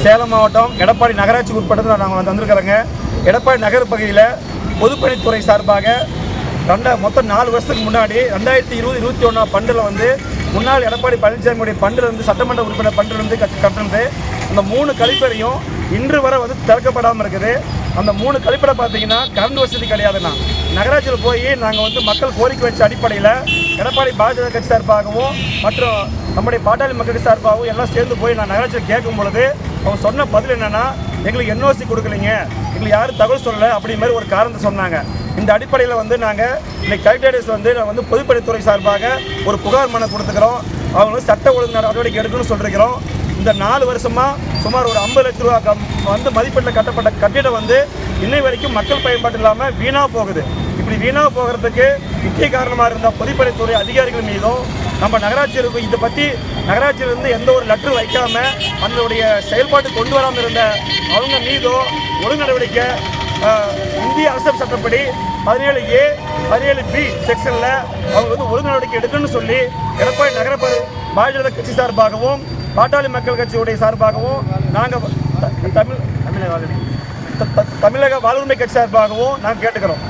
சேலம் மாவட்டம் எடப்பாடி நகராட்சிக்கு உட்பட்டது நாங்கள் வந்திருக்கிறோங்க. எடப்பாடி நகர் பகுதியில் பொதுப்பணித்துறை சார்பாக மொத்தம் 4 வருஷத்துக்கு முன்னாடி 2020-21 பண்டில் முன்னாள் எடப்பாடி பழனிசாமியுடைய பண்டில் சட்டமன்ற உறுப்பினர் பண்டில் கட்டினது. அந்த 3 கழிப்பறையும் இன்று வரை திறக்கப்படாமல் இருக்குது. அந்த 3 கழிப்பறை பார்த்தீங்கன்னா கரண்ட் வசதி கிடையாதுண்ணா. நகராட்சியில் போய் நாங்கள் மக்கள் கோரிக்கை வச்ச அடிப்படையில் எடப்பாடி பாஜக கட்சி சார்பாகவும் மற்றும் நம்முடைய பாட்டாளி மக்கள் சார்பாகவும் எல்லாம் சேர்ந்து போய் நான் நகராட்சியில் கேட்கும் பொழுது அவங்க சொன்ன பதில் என்னென்னா, எங்களுக்கு NOC கொடுக்கலைங்க, எங்களுக்கு யாரும் தகவல் சொல்லலை அப்படி மாதிரி ஒரு காரணத்தை சொன்னாங்க. இந்த அடிப்படையில் நாங்கள் இன்னைக்கு கலெக்டரேட்ஸ் நான் பொதுப்பணித்துறை சார்பாக ஒரு புகார் மனு கொடுத்துக்கிறோம். அவங்க சட்ட ஒழுங்கு நடவடிக்கை எடுக்கணும்னு சொல்லியிருக்கிறோம். இந்த 4 வருஷமாக சுமார் ஒரு 50 லட்ச ரூபா மதிப்பீட்டில் கட்டப்பட்ட கட்டிடம் இன்னை வரைக்கும் மக்கள் பயன்பாடு இல்லாமல் வீணாக போகுது. இப்படி வீணாக போகிறதுக்கு முக்கிய காரணமாக இருந்த பொதுப்பணித்துறை அதிகாரிகள் மீதும் நம்ம நகராட்சியிற்கு இதை பற்றி நகராட்சியிலிருந்து எந்த ஒரு லெட்டர் வைக்காமல் அதனுடைய செயல்பாட்டு கொண்டு வராமல் இருந்த அவங்க மீதும் ஒழுங்கு நடவடிக்கை இந்திய அரசியல் சட்டப்படி 17A 17B செக்ஷனில் அவங்க ஒழுங்கு நடவடிக்கை எடுக்கணும்னு சொல்லி எடப்பாடி நகர பாஜக கட்சி சார்பாகவும் பாட்டாளி மக்கள் கட்சியுடைய சார்பாகவும் நாங்கள் தமிழக வாழ்வுரிமை கட்சி சார்பாகவும் நாங்கள் கேட்டுக்கிறோம்.